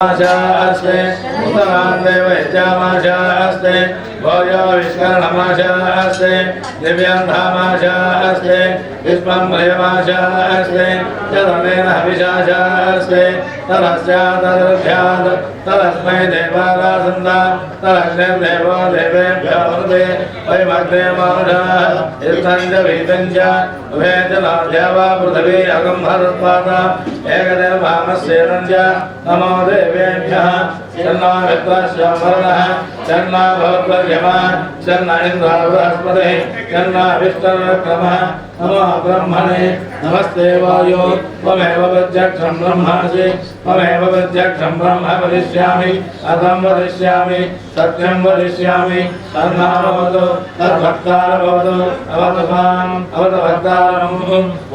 अस्ते उत्तरान् देवैत्यामाशास्ते भोजो विष्करणमाशास्ते दिव्यान्धामाशास्ते विश्वं भयमाशास्ते चरमेण हविषाशास्ते तरस्यादर्भ्यात् तरस्मै देवारासन्दा तरग्निर्देवो देवेभ्यो वन्दे वैमग्ने मानुषाः इत्थं च वीतं च उभे च नाद्यावा पृथिवी अगं हरत्पाता एकनिर्भामस्येनं च नमो देवेभ्यः शन्नो मित्रस्य वर्णः शन्नो भवद्वर्यमा शन्न इन्द्रो बृहस्पतिः शन्नो विष्णुर्क्रमः नमो ब्रह्मणे नमस्ते वायो त्वमेव प्रत्यक्षं ब्रह्मासि त्वमेव प्रत्यक्षं ब्रह्म वदिष्यामि अहं वदिष्यामि सत्यं वदिष्यामि तन्नामवतु तद्भक्तारभवतु अवतु माम् अवतु भक्तारम्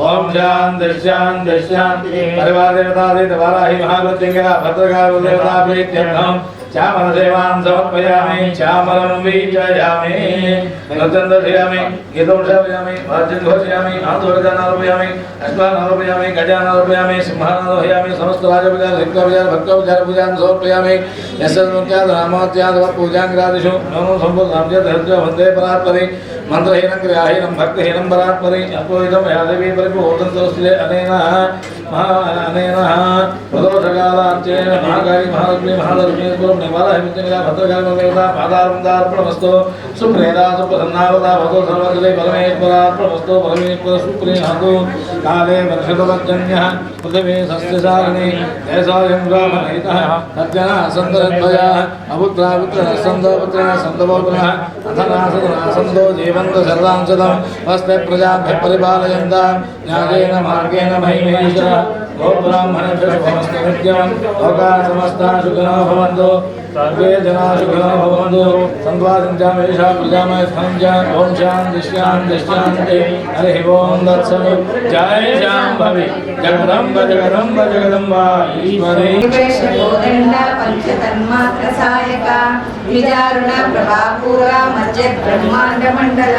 ॐ शान्ति शान्ति शान्तिः परिवारदेवतादितवाराहि महामृत्युञ्जया भद्रकालदेवताभ्यर्थं श्यामलसेवां समर्पयामि श्यामलं वीजयामि नृत्यं दर्शयामि गीतं श्रावयामि वाद्यं घोषयामि आतुर्गजानारोपयामि अश्वानारोपयामि गजानारोपयामि सिंहानारोपयामि समस्तराजपूजां सिद्धपूजां भक्तपूजां समर्पयामि यस्याद् पूजां नमो सम्पूर्णां वन्दे परात्परे मंत्रहीनं क्रियाहीनं भक्तिहीनं परात्परे अपूजितं या देवी परिपूर्णन्तोऽस्ते अनेन प्रदोषकालार्चेन महाकाली महालक्ष्मी महालक्ष्मी निवारहिमित्यङ्गा भद्रकालिदेवता पादारविन्दार्पणमस्तु सुप्रेदा सुप्रसन्नावता भवतो सर्वजले परमेश्वरार्पणमस्तु परमेश्वर सुप्रीणातु काले वर्षतवज्जन्यः पृथिवी सस्यशालिनी देशायं रामहितः सज्जना सन्तरद्वयाः अपुत्रापुत्रः सन्तपुत्रः सन्तपौत्रः अथनासदनासन्तो जीवन्त सर्वांशतं वस्ते प्रजाभ्यः परिपालयन्तां न्यायेन मार्गेण महिमेश्वरः गोब्राह्मणेभ्यः शुभमस्तु नित्यं लोकाः समस्ताः सुखिनो भवन्तु सर्वे जनाः सुखिनो भवन्तु सन्त्वासञ्चामेषा प्रजामय स्थलं च ॐ शान्ति शान्ति शान्ति हरिः ॐ तत्सत् जय शाम्भवी जगदम्ब जगदम्ब जगदम्बा ईश्वरी पंचतन्मात्रसायक विदारुण प्रभापूरा मज्ज ब्रह्मांड मंडल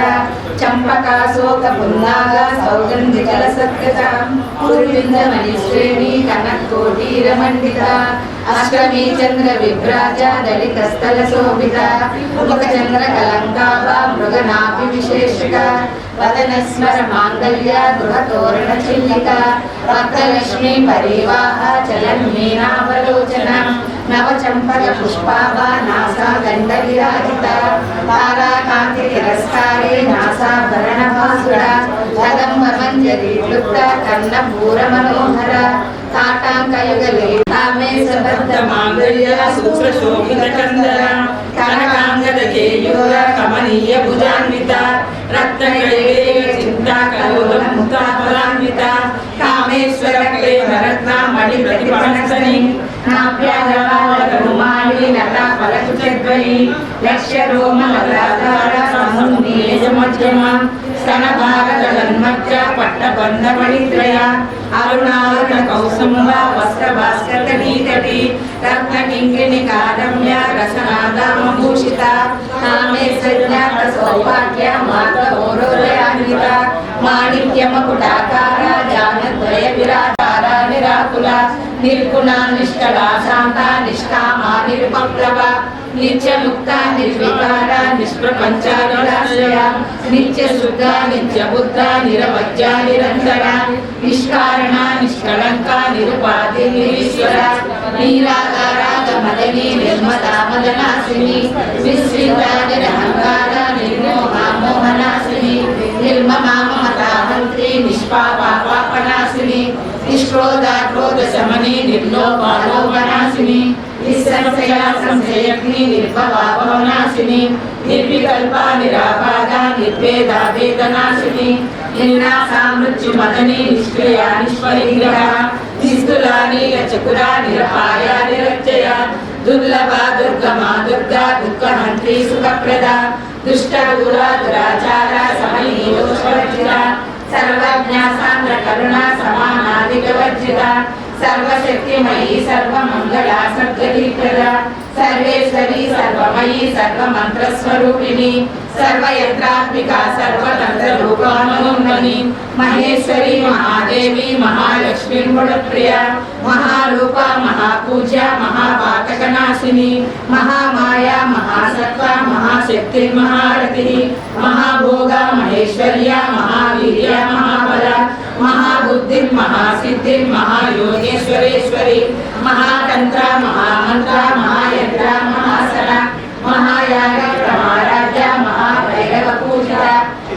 चंपका शोक पुन्नाग सौगंधिकलसत्कृता पूर्विंद मणिश्रेणी कनकोटीरमण्डिता अष्टमी चंद्र विभ्राजा दलितस्थल शोभिता मुखचंद्र कलंकाभा मृगनाभि विशेषिका वदनस्मर मांगल्य गृहतोरण चिल्लिका भक्तलक्ष्मी परिवाह चलन मीनावलोचना नवचंपक पुष्पाभा नासा दंड विराजिता तारा कांति तिरस्कारे नासा भरण भासुरा जगम्ब मंजरी क्लुप्ता कर्णपूर मनोहर ताटांकयुगले तामे सबद्ध मांगल्य सूत्र शोभित कंदरा कनकांगद केयूर कमनीय भुजान्विता रत्नकैवेय चिंता कलोल मुक्ताफलान्विता कामेश्वर प्रेम रत्न मणि प्रतिपणसनि नाभ्यागमाली लता फलकुचद्वयी लक्ष्य रोम लताधार समुन्नीय मध्यमा स्तनभागदलन्मज्ज पट्टबन्धमणित्रया अरुणारुण कौसुम्ब वस्त्रभास्करतटीतटी रत्नकिङ्किणिकादम्य रसनादामभूषिता कामे सज्ञात सौभाग्य मार्गौरोदयान्विता माणिक्यमकुटाकार जानद्वय विराटारा निराकुला निर्गुणा निष्कला शान्ता निष्कामा निरुपप्लवा नित्यमुक्ता निर्विकारा निष्प्रपञ्चा निराश्रया नित्यशुद्धा नित्यबुद्धा निरवज्या निरन्तरा निष्कारणा निष्कलङ्का निरुपाधि निरीश्वरा नीलाकारा मदनी निर्मला मदनासिनी विस्मृता निरहङ्कारा निर्मोहा मोहनासिनी निर्ममा ममता हन्त्री निष्पापा पापनासिनी निष्क्रोधा क्रोधशमनी निर्लोभा लोभनासिनी निस्संशया संशयग्नि निर्भवा भवनाशिनी निर्विकल्पा निराबाधा निर्भेदा वेदनाशिनी निर्नाशा मृत्युमदनी निष्क्रिया निष्परिग्रहा निस्तुला नीलचकुरा निरपाया निरञ्जया दुर्लभा दुर्गमा दुर्गा दुःखहन्त्री सुखप्रदा दुष्टदूरा दुराचारा समयी दोषवर्जिता सर्वज्ञा सान्द्र करुणा समानादिकवर्जिता सर्वशक्तिमयी सर्वमंगला सर्गदीप्रदा सर्वेश्वरी सर्वमयी सर्वमंत्रस्वरूपिणी सर्वयंत्रात्मिका सर्वतंत्ररूपानुमनि महेश्वरी महादेवी महालक्ष्मी गुणप्रिया महारूपा महापूज्या महापातकनाशिनी महामाया महासत्ता महाशक्ति महारति महाभोगा महेश्वर्या महावीर्या महाबला महाबुद्धि महासिद्धि महायोगेश्वरेश्वरी महातंत्रा महामंत्रा महायंत्रा महासना महायाग महाराजा महाभैरव पूजिता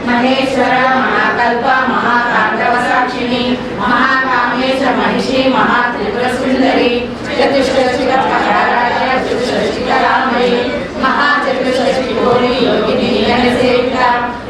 महेश्वर महाकल्प महातांडव साक्षिणी महाकामेश महिषी महात्रिपुर सुंदरी चतुष्षष्टिकराजा चतुष्षष्टिकरामयी महाचतुष्षष्टिकोटि योगिनी सेविता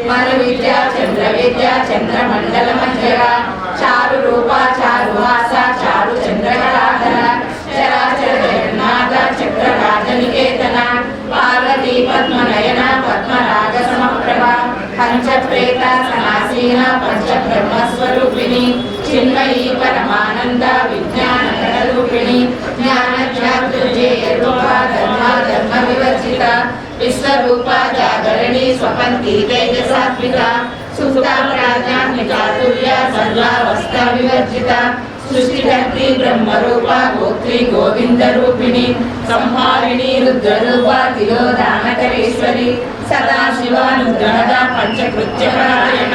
मल विद्या चंद्र विद्या चंद्रमंडल मध्यगा चारु रूपा चारु वासा चारु चंद्रकलाधरा चराचर जगन्नाथ चक्रराज निकेतना पार्वती पद्मनयना पद्मराग समप्रभा पंच प्रेता सनासीना पंच ब्रह्म स्वरूपिणी चिन्मयी परमानंद विज्ञान रूपिणी ज्ञान ज्ञातृजेय रूपा धर्म धर्म विवर्जिता विश्वरूपा जागरणी स्वपंती तेजसात्विका सुप्ता प्राज्ञात्मिका तुर्या सर्वावस्था विवर्जिता सृष्टिकर्त्री ब्रह्मरूपा गोत्री गोविंद रूपिणी संहारिणी रुद्ररूपा तिरोधानकरेश्वरी सदाशिवानुग्रहदा पंचकृत्यपरायण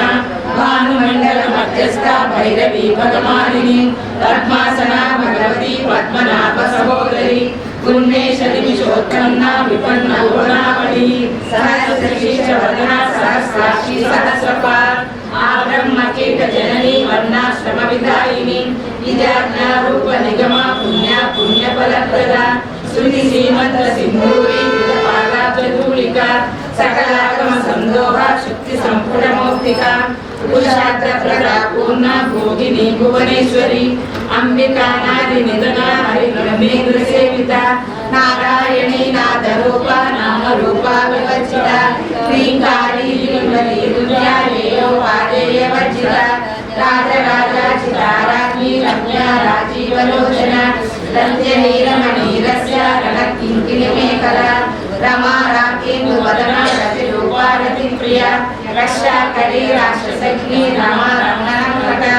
भानुमंडल मध्यस्थ भैरवी भगमालिनी पद्मासना भगवती पद्मनाभ सहोदरी गुणेश्वरी विशोत्तमना विपन्न गुणावली सहस्रशीर्षवर्धना सहस्राक्षी सहस्रपाद आब्रह्म कीट जननी वर्णाश्रम विदायिनी विद्याज्ञा रूप निगम पुण्य पुण्य फलप्रदा श्रुति श्रीमंत सिंधूरी विदपादाब्जधूलिका सकलागम संदोह शक्ति संपूर्ण मौक्तिका कुशाग्र प्रदा पूर्ण भोगिनी भुवनेश्वरी अंबिका नादि निधना हरिब्रह्मेन्द्र सेविता नारायणी नाद रूपा नाम रूपा विवर्जिता श्रीकारी लीलवती दुर्या येयो वादेय वर्जिता राजराजाचिता राज्ञी रम्या राजीवलोचना रञ्जनी रमणीरस्य रणकिङ्किणी मेखला रमा राकेन्दु वदना रतिरूपा रतिप्रिया रक्षाकरी राक्षसग्नि रमा रमणरङ्गका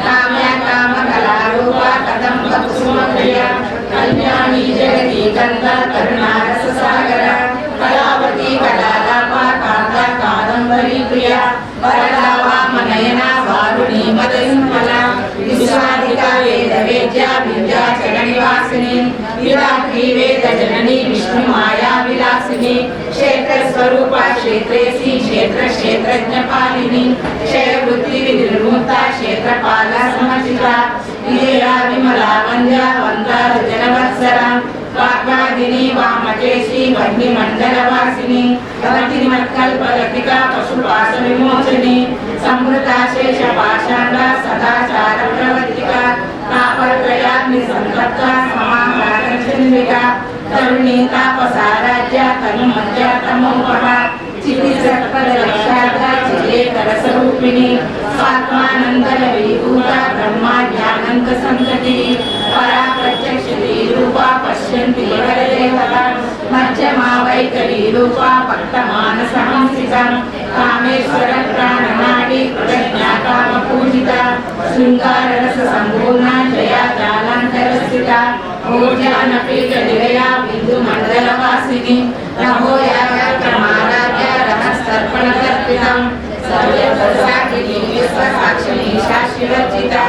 काम्या कामकलारूपा कदम्ब कुसुमप्रिया कल्याणी जगती गङ्गा करुणारससागरा कलावती कलालापा कान्ता कादम्बरी प्रिया वरदा वामनयना वारुणी मदयुन्मला विश्वाधिका वेदवेद्या विद्याचलनिवासिनी विराट्री वेदजननी विष्णुमाया विलासिनी क्षेत्रस्वरूपा क्षेत्रेसी क्षेत्र क्षेत्रज्ञपालिनी क्षयवृत्ति विनिर्मुक्ता क्षेत्रपाला समर्चिता विजया विमला वन्द्या वन्दा जनवत्सरा वाग्वादिनी वामकेशी वह्निमण्डलवासिनी भवतिमत्कल्पलतिका पशुपाश विमोचनी संवृता शेषपाषाण्डा सदाचार प्रवर्तिका तापत्रयाग्नि संतप्ता समाहारचन्द्रिका तरुणी तापसाराज्या तनुमज्जा तमोपहा चितिसत्पदरक्षार्था चिलेकरसरूपिणी स्वात्मानन्दन विभूता ब्रह्मा ज्ञानन्त सन्तति परा प्रत्यक्षती रूपा पश्यन्ति वरदेवता मध्यमा वैखरी रूपा भक्तमानसहंसिका कामेश्वर प्राणनाडी प्रज्ञा कामपूजिता शृङ्गाररस सम्पूर्णा जया जालान्तरस्थिता ऊर्जानपीठनिलया बिन्दुमण्डलवासिनी नभोयागक्रमाराध्या रहस्तर्पणकर्पितम् सर्वसाक्षिणी विश्वसाक्षिणी शाश्वतचिता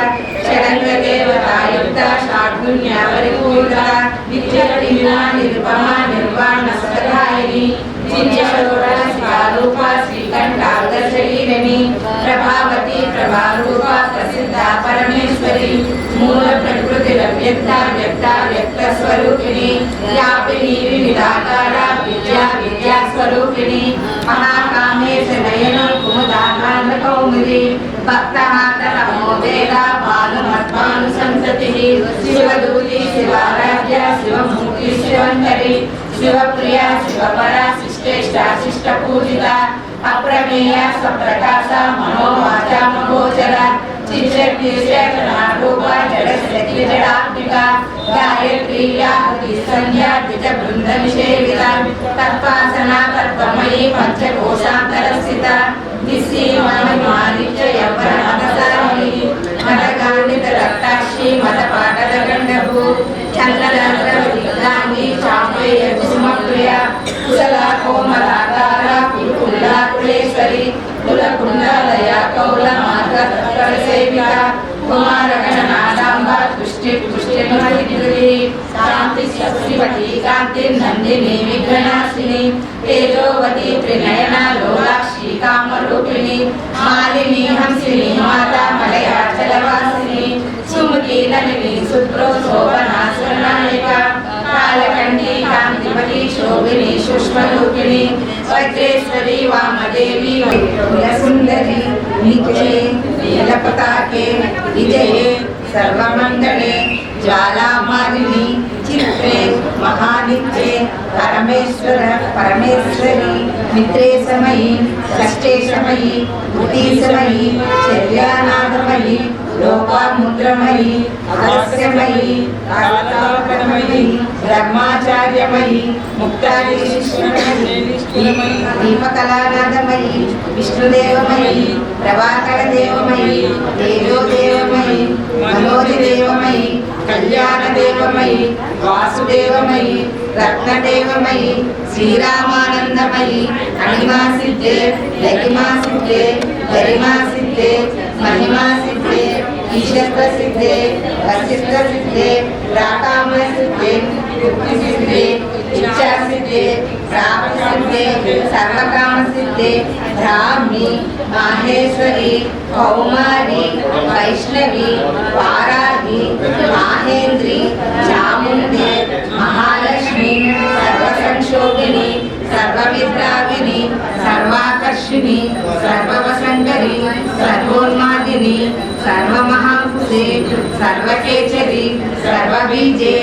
षडङ्गदेवतायुक्ता षाड्गुण्यावरिपूर्ता नित्यविना निर्भमा निर्वाणस्वधायिनी चिन्यषोडशरूपा श्रीकण्ठार्धशरीरिणी प्रभावती प्रभारूपा प्रसिद्धा परमेश्वरी मूल प्रकृतिरव्यक्ता व्यक्ता व्यक्तस्वरूपिणी व्यापिनी विविधाकारा विद्या विद्यास्वरूपिणी महाकामेश नयन कुमुदाकाण्डकौमुदी भक्तमातरमोदेदा भानुमत्मानुसन्ततिः शिवदूती शिवाराध्या शिवमूर्ति शिवन्तरी शिवप्रिया शिवपरा शिष्टेष्टा शिष्टपूजिता अप्रमेया स्वप्रकाशा मनोवाचा महोचरा चिशेखनारूपा जडशक्तिजडात्मिका गायत्रीया संध्या द्विजबृन्दनिषेविता तत्पासना तत्त्वमयी पंचकोशान्तरस्थिता दिस्सीमानिमानित्य यौवनावसारिणी मदगान्धितरक्ताक्षी मदपाटलगण्डभू चन्द्रदर्शनविगाङ्गी चाम्पेय कुसुमप्रिया कुशला कोमलाकारा कुलकुल्ला कुलेश्वरी कुलकुण्डलया कौलमार्गतत्परसेविका कुमारगणनादाम्बा तुष्टिपुष्टिमहिद्युति शान्ति शक्तिवती कान्तिर्नन्दिनी विघ्ननाशिनी तेजोवती त्रिनयना लोलाक्षी कामरूपिणी मालिनी हंसिनी माता मलयाचलवासिनी सुमती नलिनी सुप्रो शोभना स्वर्णायिका कालकण्ठी कान्तिमती शोभिनी सूक्ष्मरूपिणी वज्रेश्वरी वामदेवी कुलसुन्दरी नित्ये नीलपताके विजये सर्वमङ्गले ज्वालामालिनी चित्रे महानित्ये परमेश्वर परमेश्वरी मित्रे समयी षष्ठे समयी भूति समयी चर्यानादमयी लोपामुद्रमयी अगस्त्यमयी कालतापनमयी ब्रह्माचार्यमयी मुक्तादिशिष्टमयी दीपकलानादमयी विष्णुदेवमयी प्रभाकरदेवमयी तेजोदेवमयी मनोजदेवमयी कल्याणदेवमयी वासुदेवमयी रत्नदेवमयी श्रीरामानंदमयी अणिमासिद्धे लगिमासिद्धे गरिमासिद्धे महिमासिद्धे ईशस्वसिद्धे वसिष्ठसिद्धे राकामसिद्धे मुक्तिसिद्धे इच्छासिद्धे प्राप्तसिद्धे सर्वकामसिद्धे ब्राह्मी माहेश्वरी कौमारी वैष्णवी वाराही माहेन्द्री चामुण्डी महालक्ष्मी सर्वसंशोभिनी सर्वविद्राविनी सर्वाकर्षिणी सर्ववसंकरी सर्वोन्मादिनी सर्वमहांकुशे सर्वकेचरी सर्वबीजे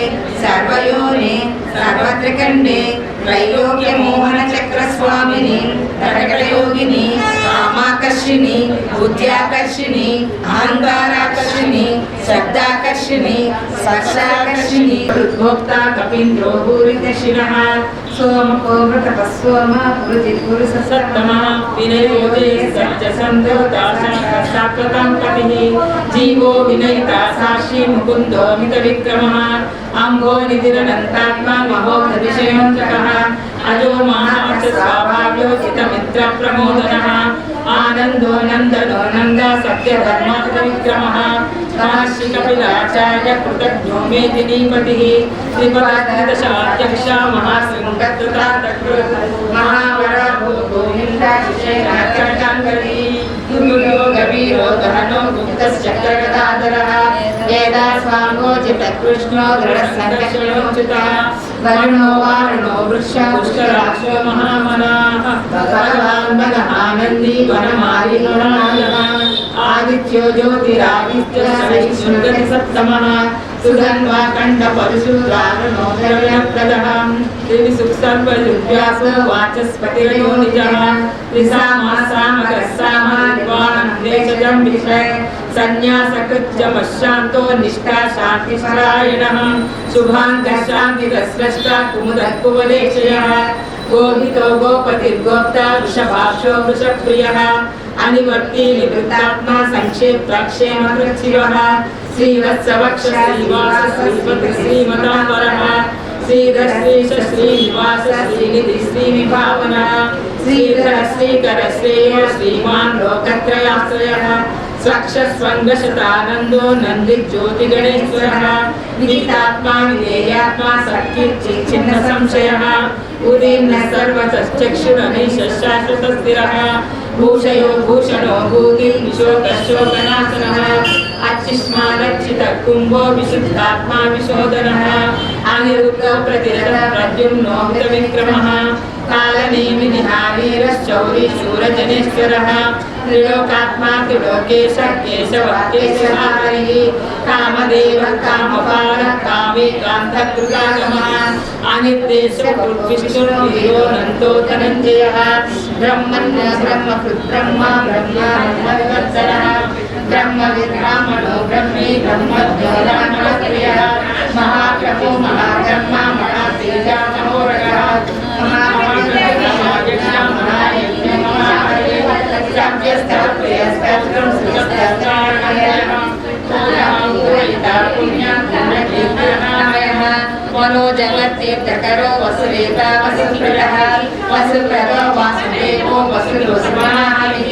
सर्वयोने सर्वत्रिकण्डे त्रैलोक्यमोहनचक्रस्वामिनी प्रकटयोगिनी कामाकर्षिणी बुद्ध्याकर्षिणी अहंकाराकर्षिणी शब्दाकर्षिणी स्पर्शाकर्षिणी भोक्ता कपीन्द्रो भूरिदशिनः सोमको व्रतपस्वम पुरुजित्पुरुषसत्तमः विनयोदे सत्यसन्धो दाशाकर्षाकृतं कटिः जीवो विनयिता साक्षी मुकुन्दो मितविक्रमः अम्भो निधिरनन्तात्मा महोदधिशयन्तकः अजो महाच स्वाभाव्यो जितमित्रप्रमोदनः आनन्दो नन्दनो नन्दा सत्यधर्मात्मविक्रमः महर्षि कपिलाचार्य कृतज्ञो मेदिनीपतिः त्रिपदाध्यक्षा महासिंहकृता महावराहो गोविन्दाशिषेणाकर्षाङ्करी दुर्यो गभीरो गहनो गुप्तश्चक्रगदाधरः वेदास्वाङ्गोचितकृष्णो दृढसङ्कर्षणोचितः वरुणो वारुणो वृक्षपुष्कराक्षो महामनाः भगवान् मनहानन्दी वनमालिनोनायः आदित्यो ज्योतिरादित्य शनिश्चुर्गति सप्तमः सुगन्वा कण्ठपरशुरारुणो द्रव्यप्रदः त्रिविसुक्सर्वजुव्यासो वाचस्पतिर्यो निजः त्रिसामा सामगः सामा निर्वाणं विषय संन्यासकृत्यमशान्तो निष्ठा शान्तिपरायणः शुभाङ्गः शान्तिरस्रष्टा कुमुदकुवलेशयः गोहितो गोपतिर्गोप्ता वृषभाक्षो वृषप्रियः अनिवर्ती निवृत्तात्मा संक्षेप्तक्षेमकृच्छिवः श्रीवत्सवक्ष श्रीवास श्रीमताम्बरः श्रीधर श्रीश श्रीनिवास श्रीनिधि श्रीविभावनः श्रीधर श्रीकर श्रेयो श्रीमान् लोकत्रयाश्रयः स्वक्षस्वङ्गशतानन्दो नन्दिज्योतिगणेश्वरः विदितात्मा विधेयात्मा सत्किञ्चिन्न संशयः उदीर्न सर्वचक्षुरनीशशाश्वतस्थिरः भूषयो भूषणो भूतिर्विशोकशोकनाशनः अच्छिष्मादच्चितकुम्भो विशुद्धात्मा विशोधनः अनिरुद्धो प्रतिरथः प्रद्युम्नो विक्रमः कालनेमिनिहावीरश्चौरी शूरजनेश्वरः त्रिलोकात्मा त्रिलोकेश केशवः केशहारिः कामदेवः कामपारः कामेकान्तकृतागमः अनिर्देशो विष्णुर्वीरो धनञ्जयः ब्रह्मण्य ब्रह्मकृत् ब्रह्मा ब्रह्मानन्दविवर्धनः ब्रह्मविद्ब्राह्मणो ब्रह्मी ब्रह्मज्ञो ब्राह्मणप्रियः महाप्रभो महाब्रह्मा महातेजा महोरगः मनो जगत्तीर्थकरो वसुदेवा वसुप्रदः वसुप्रदो वासुदेवो वसुरोस्महारिः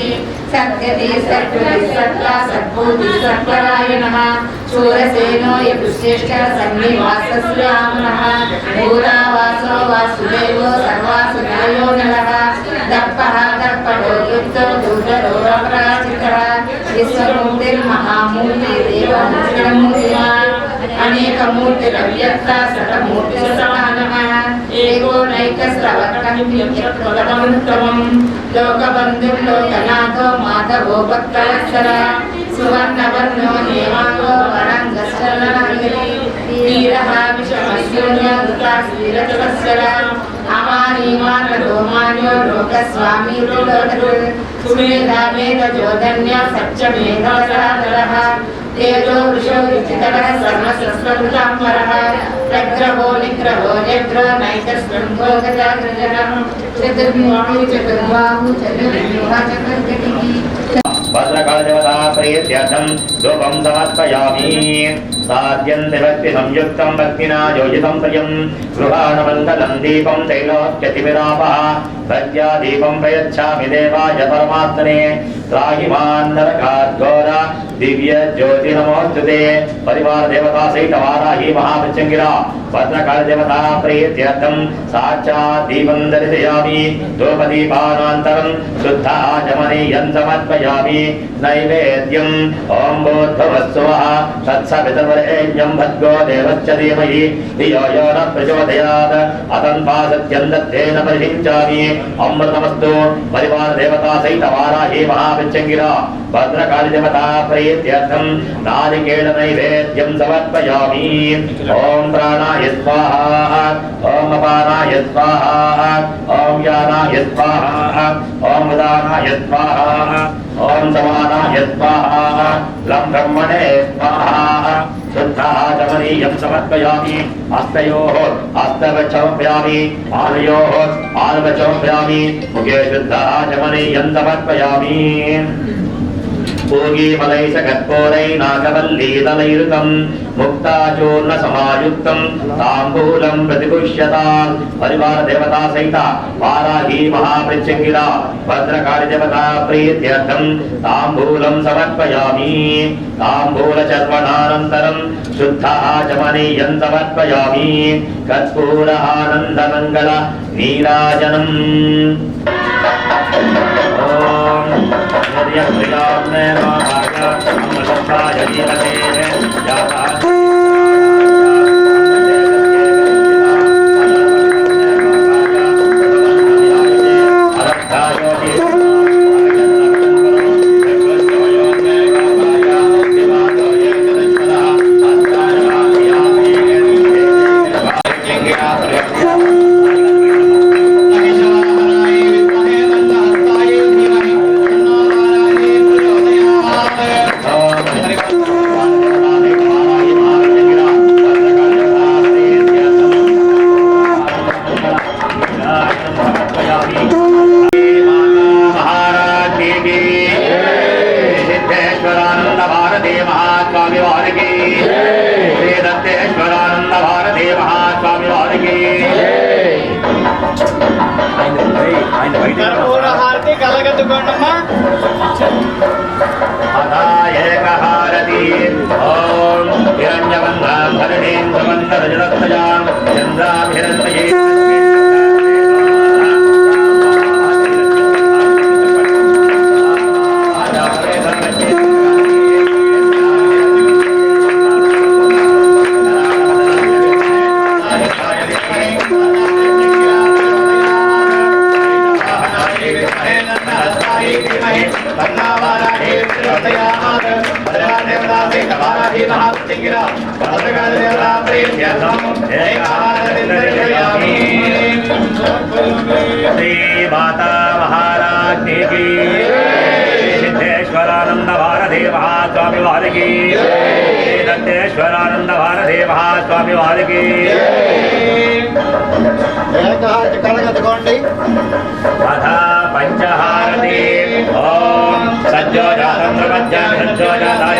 सत्यति सत्कृति सत्ता सद्बुद्धि सत्परायणः शूरसेनो यदुश्रेष्ठ सन्निवासस्यामनः भूरावासो वासुदेवो सर्वासुरायो नरः दर्पः दर्पणो युक्तो दूतरो अपराजितः विश्वमूर्तिर्महामूर्तिर्देवमूर्तिर्मूर्तिमान् अनेकमूर्तिरव्यक्ता सकमूर्तिसमानः एको नैकस्रवत्तमं लोकबन्धुं लोकनाथो माधवो भक्तवत्सलः सुवर्णवर्णो हेमाङ्गो वरङ्गश्चरणहरिः वीरः विषमशून्यवृताश्रीरचवत्सलः अमानीमानरोमान्यो लोकस्वामी लोकधृ सुमेधा मेधजोधन्य सच्चमेधवराधरः तेजो वृषो विचितरः सर्वशस्त्रभृताम्बरः प्रग्रहो निग्रहो जग्रो नैकस्वन्धो गजाग्रजनः चतुर्मुखो चतुर्बाहु चतुर्व्यूहा चतुर्गतिः भद्रकालदेवता प्रीत्यर्थं धूपं समर्पयामि साध्यन्ते भक्ति संयुक्तं भक्तिना योजितं प्रियं गृहाणमण्डलं दीपं तैलोक्यतिविरापः प्रज्ञादीपं प्रयच्छामि देवाय परमात्मने त्राहि मां नरकाद्घोर दिव्य ज्योति नमोस्तुते परिवार देवता सहित वाराही महामृत्यङ्गिरा भद्रकालदेवता प्रीत्यर्थं साक्षात् दीपं दर्शयामि धूपदीपानान्तरं शुद्धाचमनीयं समर्पयामि नैवेद्यम् ॐ भूर्भुवस्सुवः तत्सवितुर्वरेण्यं भर्गो देवस्य धीमहि धियो यो न प्रचोदयात् अतन्वा सत्यं दत्तेन परिषिञ्चामि अमृतमस्तु परिवार देवता सहित वाराही महामृत्यङ्गिरा भद्रकालदेवता प्रीत्यर्थं नारिकेल नैवेद्यं समर्पयामि ॐ प्राणाय स्वाहा ॐ अपानाय स्वाहा ॐ ज्ञानाय स्वाहा ॐ उदानाय स्वाहा ॐ समानाय स्वाहा लं ब्रह्मणे स्वाहा शुद्धाचमनीयं समर्पयामि हस्तयोः हस्तवचमर्पयामि पादयोः पादवचमर्पयामि मुखे शुद्धाचमनीयं समर्पयामि पूगीफलैषकर्पूरैनाकवल्लीतलैरुतं मुक्ताचूर्णसमायुक्तं ताम्बूलं प्रतिपुष्यताम् परिवार देवता सहित वाराही महामृत्यङ्गिरा भद्रकालीदेवता प्रीत्यर्थं ताम्बूलं समर्पयामि ताम्बूलचर्वणानन्तरं शुद्धाचमनीयं समर्पयामि कर्पूरानन्दमङ्गल नीराजनम् माता महाराज की सिद्धेश्वरानंद भारती महास्वामी वारिकी दत्तेश्वरानंद भारती महास्वामी वारिकी तथा पंचहारती ओम सज्जोजातं प्रपद्यं सज्जोजाताय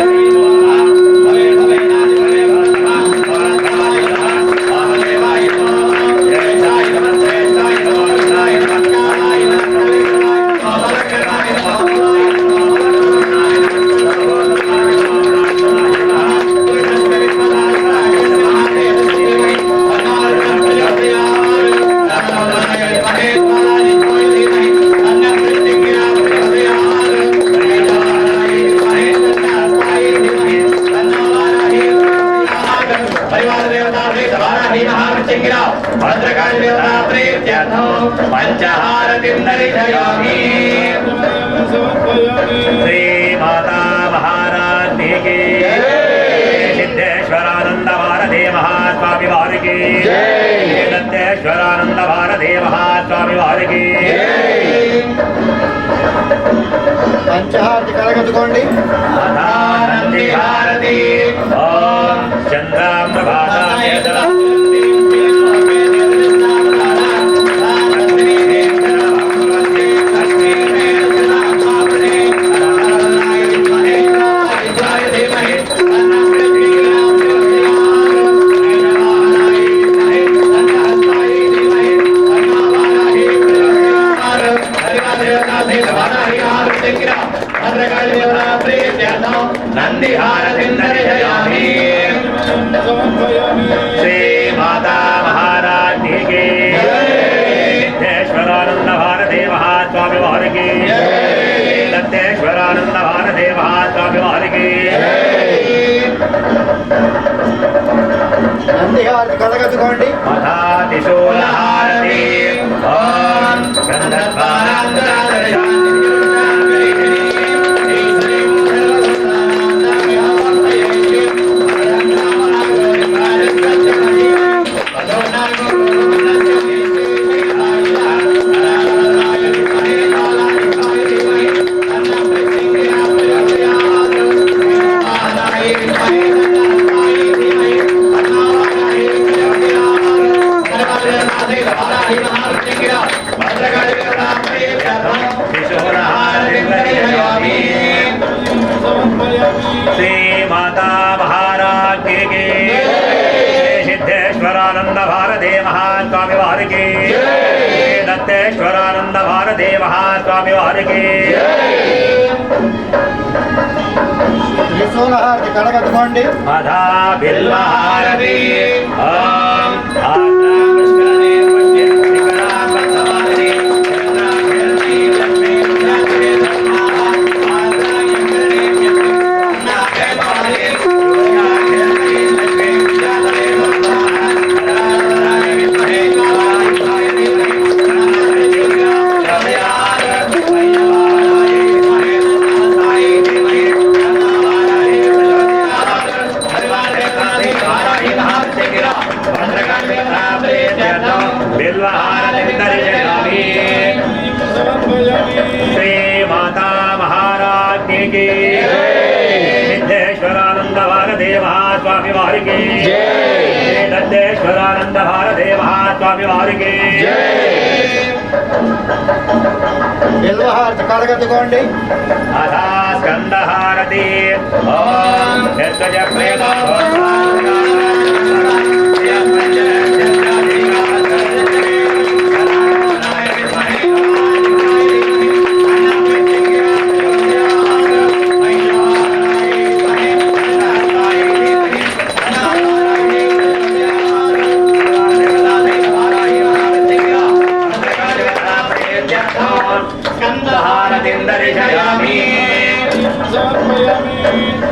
पंचहारतिं दर्शयामि श्री माता महारानी की सिद्धेश्वरानंद भारती महास्वामी वारिकी दत्तेश्वरानंद भारती महास्वामी वारिकी पंचहारति कलगतुकोंडी నంది హారతి ఓం చంద్రం ప్రభాతాం నంది హారతిం దర్శయామి శ్రీ మాతా మహారాజ్ఞి కి సిద్ధేశ్వరానంద భారతి మహాస్వామి వారికి దత్తేశ్వరానంద భారతి మహాస్వామి వారికి నంది హారతి కలగతుకోండి మధాతిశూల హారతి ఓం గంధర్వానందరాదర్శయామి श्री माता महाराज्ञी की सिद्धेश्वरानंद भारती महास्वामी वारिकी दत्तेश्वरानंद भारती महास्वामी वारिकी त्रिशूल हारति कलगतुकोंडी अधा बिल्व हारति ओम श्री माता महाराज्ञी की सिद्धेश्वरानंद भारती महास्वामी वारिकी दत्तेश्वरानंद भारती महास्वामी वारिकी बिल्व हारति कलगतुकोंडी अथा स्कंद हारति ओम निर्गज प्रेम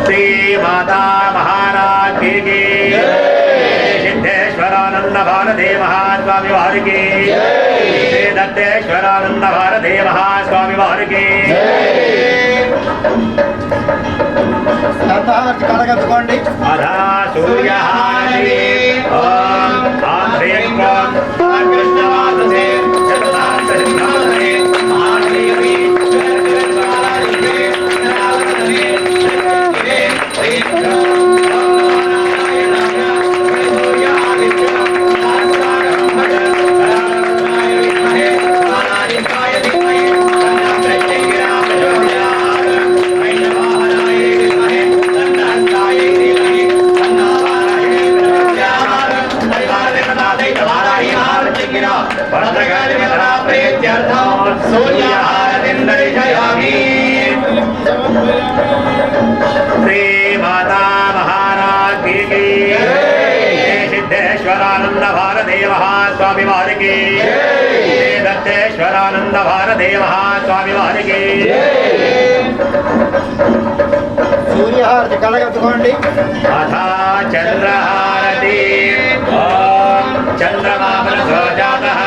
श्री माता महाराज्ञी की सिद्धेश्वरानंद भारती महास्वामी वारिकी श्री दत्तेश्वरानंद भारती महास्वामी वारिकी स्कंदहारति कलगतुकोंडी अधा सूर्य हारति ओम आंध्रेयं कृष्णवाससे चतुर्दशे महादेवी श्री माता महाराज की सिद्धेश्वरानंद भारदेव स्वामी वारिकी दत्तेश्वरानंद भारदेव स्वामी वारिकी సూర్యహారతి కలగత్తుకోండి अथा चंद्रहारती ओम चंद्रमा जातः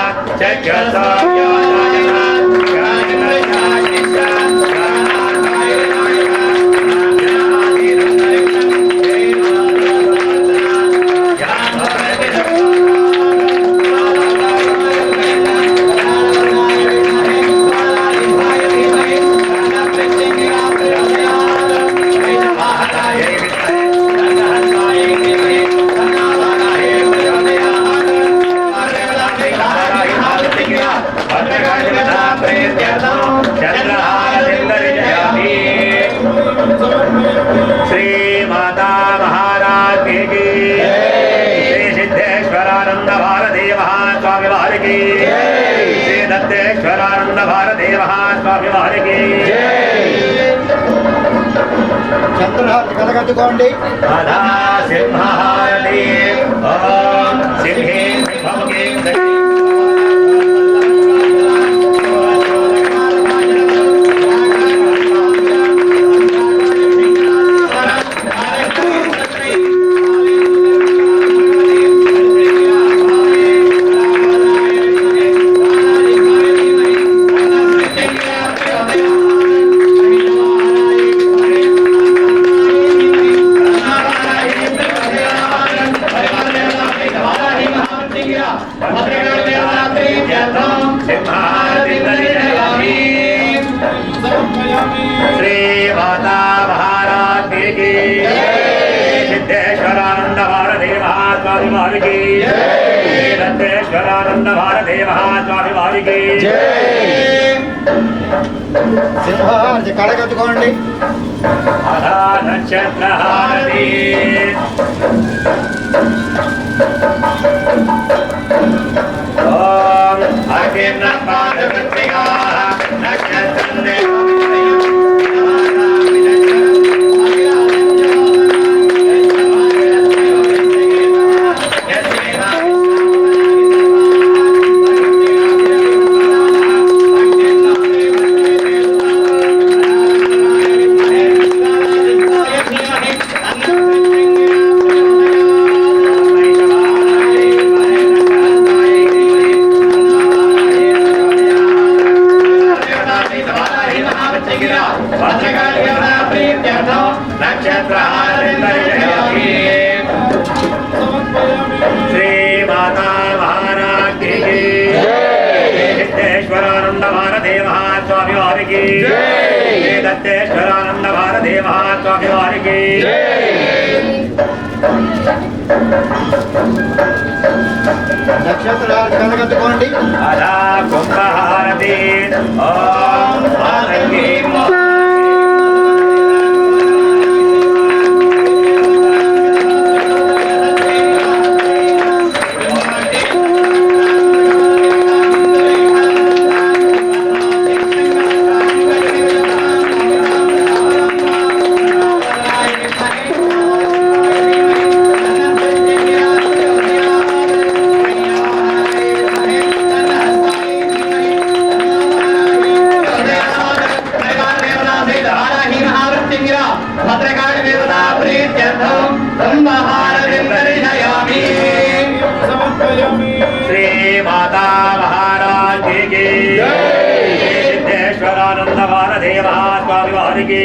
श्री माता महाराज की श्री सिद्धेश्वरानंद भारदेव स्वामी वारिकी श्री दत्तेश्वरानंद भारदेव स्वामी वारिकी చంద్రహారతి కలగత్తుకోండి अधा सिंहारती ओम सिंहे भवके श्री माता महाराज की सिद्धेश्वरानंद भारदेव स्वामी वारिकी दत्तेश्वरानंद भारदेव स्वामी वारिकी సింహారతి కలగత్తుకోండి अधा नक्षत्रहारती ओम अग्निर्नपादवृत्तिका नक्षत्रन्ने श्री माता महाराज की सिद्धेश्वरानंद भारदेव स्वामी वारिकी दत्तेश्वरानंद भारदेव स्वामी वारिकी నక్షత్రహారతి కలగత్తుకోండి अधा कुंभहारती ओम आनंदी श्री माता महाराज की सिद्धेश्वरानंद भारदेव स्वामी वारिकी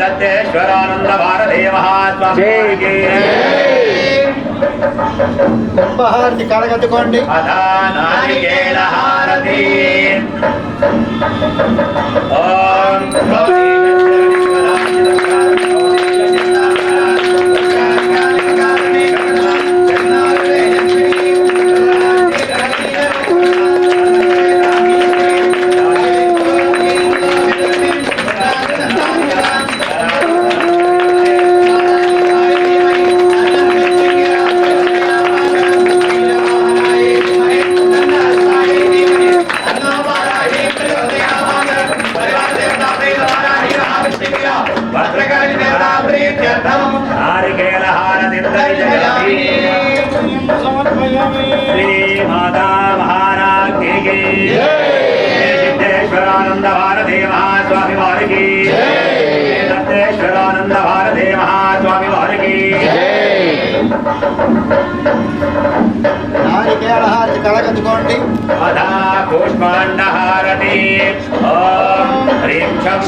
दत्तेश्वरानंद भारदेव स्वामी वारिकी కుంభహారతి కలగత్తుకోండి अधा नारिकेल हारती ओम श्वेश्वरानंद भारती महास्वामी वारिकी दत्तेश्वरानंद भारती महास्वामी वारिकी నారికేళహారతి కళగద్దుకోండి अधा पुष्पांडहारती ओम ह्रीं क्षं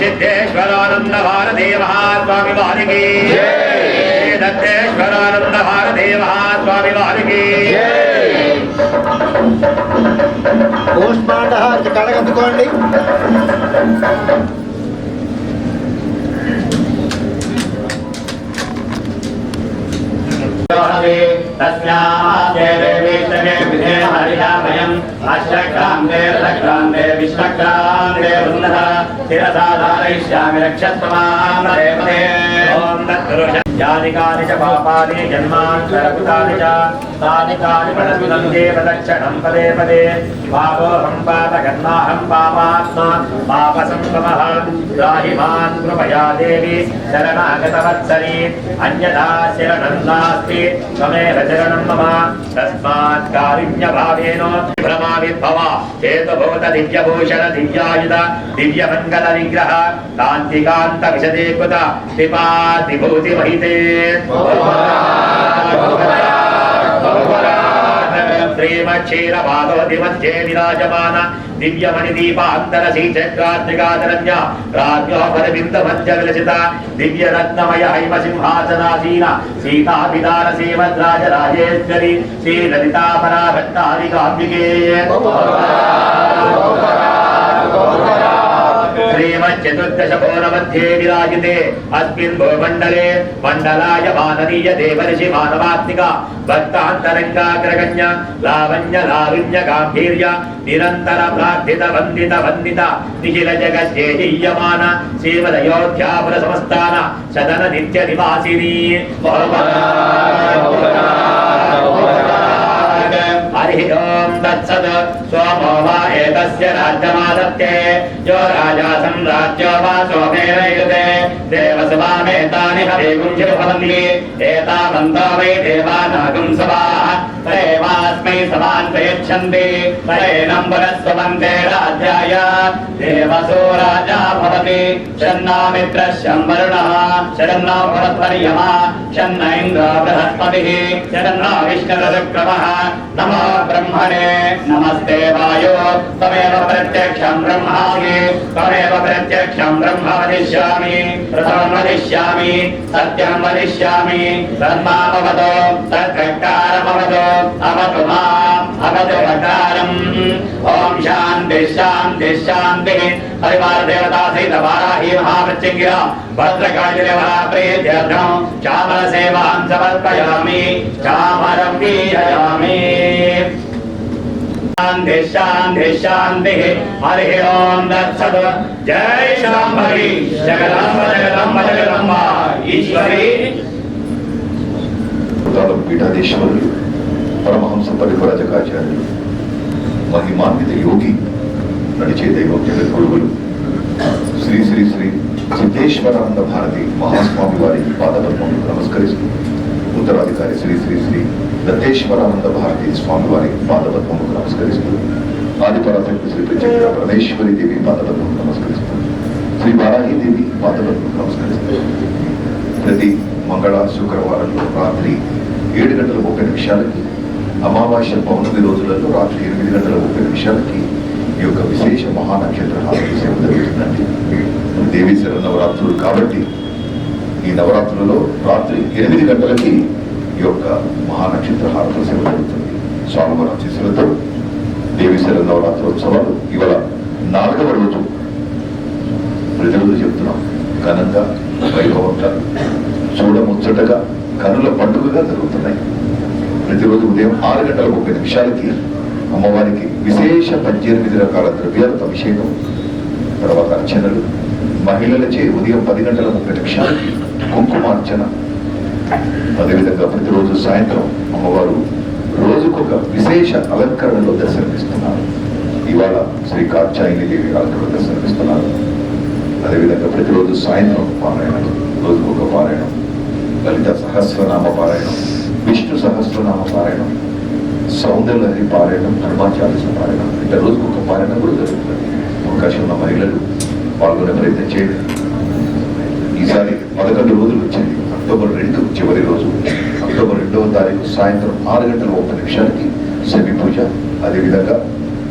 सिद्धेश्वरानंद भारती महास्वामी वारिकी दत्तेश्वरानंद भारती महास्वामी वारिकी పుష్పాండహారతి కళగద్దుకోండి तस्यास्ते देवी सगे विधे हरियामयम् अष्टक्रान्ते रथक्रान्ते विश्वक्रान्ते वृन्दः शिरसा धारयिष्यामि रक्षस्त्वमां देवते ॐ तत्पुरुष यानि कानि च पापानि जन्मान्तरकृतानि च तानि कानि फलमिदं देव दक्षिणं पदे पदे पापोऽहं पापकर्माहं पापात्मा पापसङ्गमः त्राहि मां कृपया देवी शरणागतवत्सली अन्यथा शरणं नास्ति त्वमेव शरणं मम तस्मात् कारुण्यभावेन भ्रमाविर्भव हेतुभूत दिव्यभूषण दिव्यायुध दिव्यमङ्गल विग्रह कान्तिकान्त विशदे कृत कृपातिभूतिमहिते श्रीमक्षीरपादवति मध्ये विराजमान दिव्यमणिदीपान्तरसी चक्रार्तिकादरण्य राज्ञो परबिन्दमध्य विलसित दिव्यरत्नमय हैमसिंहासनासीन सीताभिधान श्रीमद्राजराजेश्वरी श्रीललितापराभट्टारिकाम्बिके श्रीमच्चतुर्दशकोणमध्ये विराजिते अस्मिन् भूमण्डले मण्डलाय माननीय देवर्षि मानवात्मिका भक्तान्तरङ्गाग्रगण्य लावण्य लारुण्य गाम्भीर्य निरन्तर प्रार्थित वन्दित वन्दित निखिल जगज्जेहीयमान श्रीमदयोध्यापुर समस्तान सदन नित्य निवासिनी हरि ओम तत्सत् सोमो वा एतस्य राज्यमादत्ते यो राजा सम्राज्यो वा सोमेनैरुते देवसभामेतानि हविगुंशिर्भवन्ति एतावन्तो वै देवानागुं सभाः तदेवास्मै सभान् प्रयच्छन्ति तदेनं पुरस्वन्ते राज्याय देवसो राजा भवति शन्नामित्रः शम्वरुणः शरन्नो भरत्वर्यमा शन्न इन्द्रो बृहस्पतिः शरन्नो विष्णुरुक्रमः नमो ब्रह्मणे नमस्ते वायो त्वमेव प्रत्यक्षं ब्रह्मासि त्वमेव प्रत्यक्षं ब्रह्म वदिष्यामि प्रथमं वदिष्यामि सत्यं वदिष्यामि तन्मामवतो तत्कर्तारमवतो अवतु माम् अवतु वकारम् ॐ शान्ति शान्ति शान्तिः परिवार देवता सहित वाराही महामृत्युञ्जय भद्रकालिदेवः प्रीत्यर्थं चामर सेवां समर्पयामि चामरं वीहयामि शान्ति शान्ति शान्तिः हरिः ओम तत्सत् जय शाम्भवी जगदम्ब जगदम्ब जगदम्ब ईश्वरी పీఠాధీశ్వరులు పరమహంస పరివ్రాజకాచార్యులు మహిమాన్విత యోగి నడిచే దైవం జగద్గురువులు శ్రీ శ్రీ శ్రీ సిద్ధేశ్వరానంద భారతి మహాస్వామి వారికి పాదపద్మములకు నమస్కరిస్తూ ఉత్తరాధికారి శ్రీ శ్రీ శ్రీ దత్తేశ్వరానంద భారతి స్వామి వారికి పాదపద్మములకు నమస్కరిస్తూ ఆదిపరాశక్తి శ్రీ ప్రత్యేక పరమేశ్వరి దేవి పాదపద్మములకు నమస్కరిస్తూ శ్రీ వారాహి దేవి పాదపద్మములకు నమస్కరిస్తూ ప్రతి మంగళ శుక్రవారంలో రాత్రి 7:30 అమావాస్య పౌర్ణమి రోజులలో రాత్రి 8:30 ఈ యొక్క విశేష మహానక్షత్ర హారతి సేవ జరుగుతుందండి. దేవీ శరన్నవరాత్రులు కాబట్టి ఈ నవరాత్రులలో రాత్రి 8 గంటలకి ఈ యొక్క మహానక్షత్ర హారతుల సేవ జరుగుతుంది. స్వామివారి ఆశీస్సులతో దేవీశర నవరాత్రోత్సవాలు ఇవాళ 4వ రోజు. ప్రతిరోజు చెప్తున్నాం, ఘనంగా వైభవంగా చూడముచ్చటగా కనుల పండుగగా జరుగుతున్నాయి. ప్రతిరోజు ఉదయం 6:30 అమ్మవారికి విశేష 18 రకాల ద్రవ్యాలతో అభిషేకం, తర్వాత అర్చనలు, మహిళలచే ఉదయం 10:30 కుంకుమార్చన. అదేవిధంగా ప్రతిరోజు సాయంత్రం అమ్మవారు రోజుకొక విశేష అలంకరణలో దర్శనమిస్తున్నారు. ఇవాళ శ్రీ కాత్యాయని దేవి అలంకరణ దర్శనమిస్తున్నారు. అదేవిధంగా ప్రతిరోజు సాయంత్రం పారాయణం, రోజుకొక పారాయణం, లలిత సహస్రనామ పారాయణం, విష్ణు సహస్రనామ పారాయణం, సౌందర్యలహరి పారాయణం, హనుమాచార్య పారాయణం, ఇట్లా రోజుకొక పారాయణం కూడా జరుగుతుంది. అవకాశం ఉన్న మహిళలు పాల్గొనే ప్రయత్నం చేయండి. ఈసారి 11 రోజులు వచ్చింది. అక్టోబర్ 2 చివరి రోజు. అక్టోబర్ 2వ తారీఖు సాయంత్రం 6:30 శమి పూజ. అదేవిధంగా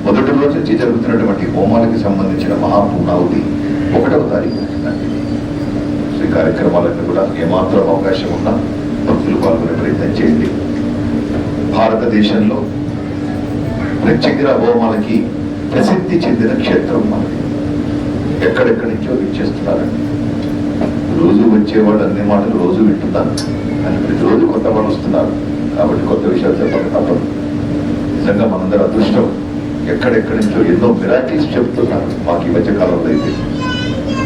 మొదటి రోజు నుంచి జరుగుతున్నటువంటి హోమాలకి సంబంధించిన మహాపూర్ణావతి 1వ తారీఖు. ఈ కార్యక్రమాలన్నీ కూడా ఏమాత్రం అవకాశం ఉన్నా భక్తులు పాల్గొనే ప్రయత్నం చేయండి. భారతదేశంలో ప్రత్యేక హోమాలకి ప్రసిద్ధి చెందిన క్షేత్రం మనది. ఎక్కడెక్కడి నుంచో విచ్చేస్తున్నారండి. రోజు వచ్చేవాళ్ళు అన్ని మాటలు రోజు వింటున్నారు, అని ప్రతిరోజు కొత్త వాళ్ళు వస్తున్నారు. కాబట్టి కొత్త విషయాలు చెప్పక తప్పదు. నిజంగా మనందరూ అదృష్టం. ఎక్కడెక్కడి నుంచో ఎన్నో మిరాకిల్స్ చెప్తున్నారు. మాకు ఈ మధ్యకాలంలో అయితే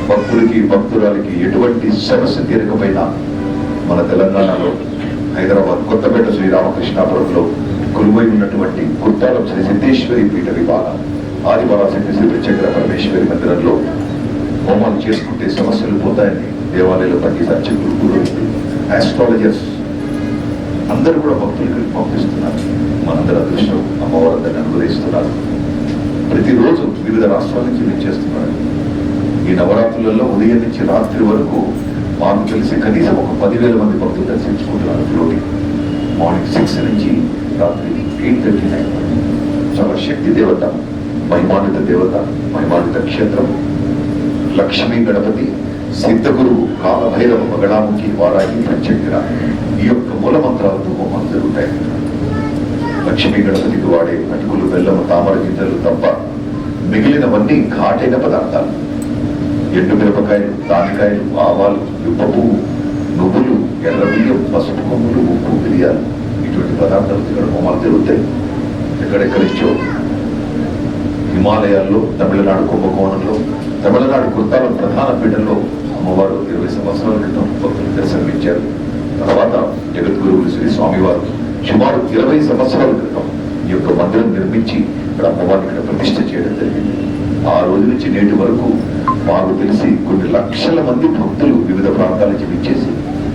భక్తులకి భక్తురాలకి ఎటువంటి సమస్య తీరకపోయినా మన తెలంగాణలో హైదరాబాద్ కొత్తపేట శ్రీరామకృష్ణాపురంలో కొలువై ఉన్నటువంటి కుర్తాలం శ్రీ సిద్ధేశ్వరి పీఠ విభాగం ఆదిపరాశక్తి శ్రీ ప్రత్యేక పరమేశ్వరి మందిరంలో హోమాలు చేసుకుంటే సమస్యలు పోతాయని దేవాలయంలో పనిచేసే అర్చకులు, పురోహితులు, ఆస్ట్రాలజర్స్ అందరూ కూడా భక్తులకు పంపిస్తున్నారు. మనందరూ అదృష్టం. అమ్మవారందరిని అనుగ్రహిస్తున్నారు. ప్రతిరోజు వివిధ రాష్ట్రాల నుంచి విచ్చేస్తున్నారు. ఈ నవరాత్రులలో ఉదయం నుంచి రాత్రి వరకు మాకు తెలిసి కనీసం ఒక 10,000 మంది భక్తులు దర్శించుకుంటున్నారు. ఫ్లోటింగ్ మార్నింగ్ 6 నుంచి రాత్రి 8:39. చాలా శక్తి దేవత, మహిమాన్విత దేవత, మహిమాన్విత క్షేత్రం. లక్ష్మీ గణపతి, సిద్ధగురువు, కాలభైరవ, మగళాముఖి, వారాహి, ప్రత్యేక ఈ యొక్క మూల మంత్రాలతో హోమాలు జరుగుతాయి. లక్ష్మీ గణపతికి వాడే అటుకులు, బెల్లము, తామర గింజలు తప్ప మిగిలినవన్నీ ఘాటైన పదార్థాలు. ఎండు మిరపకాయలు, దానికాయలు, ఆవాలు, యుప్ప పువ్వు, నువ్వులు, ఎర్ర బియ్యం, పసుపు కొమ్ములు, ఉప్పు, మిరియాలు, ఇటువంటి పదార్థాలు ఇక్కడ హోమాలు జరుగుతాయి. ఎక్కడెక్కడి నుంచో హిమాలయాల్లో, తమిళనాడు కుంభకోణంలో, తమిళనాడు కుర్తాలం ప్రధాన పీఠంలో అమ్మవారు 20 సంవత్సరాల క్రితం భక్తులు దర్శనమిచ్చారు. తర్వాత జగద్గురువులు శ్రీ స్వామివారు సుమారు 20 సంవత్సరాల క్రితం ఈ యొక్క మందిరం నిర్మించి ఇక్కడ అమ్మవారిని ఇక్కడ ప్రతిష్ఠ చేయడం జరిగింది. ఆ రోజు నుంచి నేటి వరకు మాకు తెలిసి కొన్ని లక్షల మంది భక్తులు వివిధ ప్రాంతాల నుంచి విచ్చేసి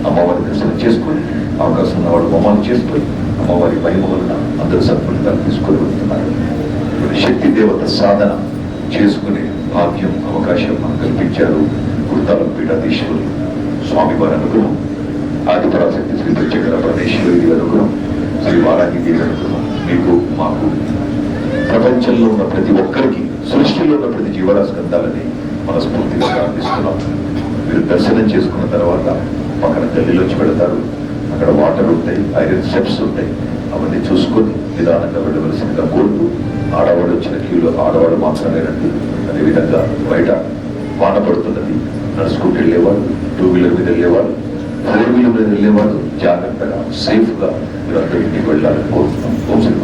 అమ్మవారి దర్శనం చేసుకొని, అవకాశం ఉన్నవాడు హోమాలు చేసుకొని అమ్మవారి మహిమ వలన అందరూ సత్ఫలితాలు తీసుకొని వెళ్తున్నారు. శక్తి దేవత సాధన చేసుకునే భాగ్యం, అవకాశం మనకు కల్పించారు కుర్తాలం పీఠాధీశ్వరులు. స్వామివారి అనుగ్రహం, ఆదిపరాశక్తి శ్రీ ప్రత్యేక పరమేశ్వరి అనుగ్రహం, శ్రీ వారాహి దేవి అనుగ్రహం మీకు మాకు ప్రపంచంలో ఉన్న ప్రతి ఒక్కరికి, సృష్టిలో ఉన్న ప్రతి జీవరాశి అందాలని మనస్ఫూర్తిగా ప్రార్థిస్తున్నాం. మీరు దర్శనం చేసుకున్న తర్వాత పక్కన గల్లీలోంచి పెడతారు. అక్కడ వాటర్ ఉంటాయి, ఐరన్ స్టెప్స్ ఉంటాయి. అవన్నీ చూసుకొని నిదానంగా వెళ్ళవలసిందిగా కోరుతూ, ఆడవాడు వచ్చిన క్యూలో ఆడవాడు మాత్రమే రండి. అదేవిధంగా బయట వాన పడుతున్నది, నడుచుకుంటూ వెళ్ళేవాడు, 2 వీలర్ మీద వెళ్ళేవాడు, 4 వీలర్ మీద వెళ్ళేవాడు జాగ్రత్తగా సేఫ్గా మీరు అందరూ ఇంటికి వెళ్ళాలని కోరుతున్నాం. ఓం శ్రీ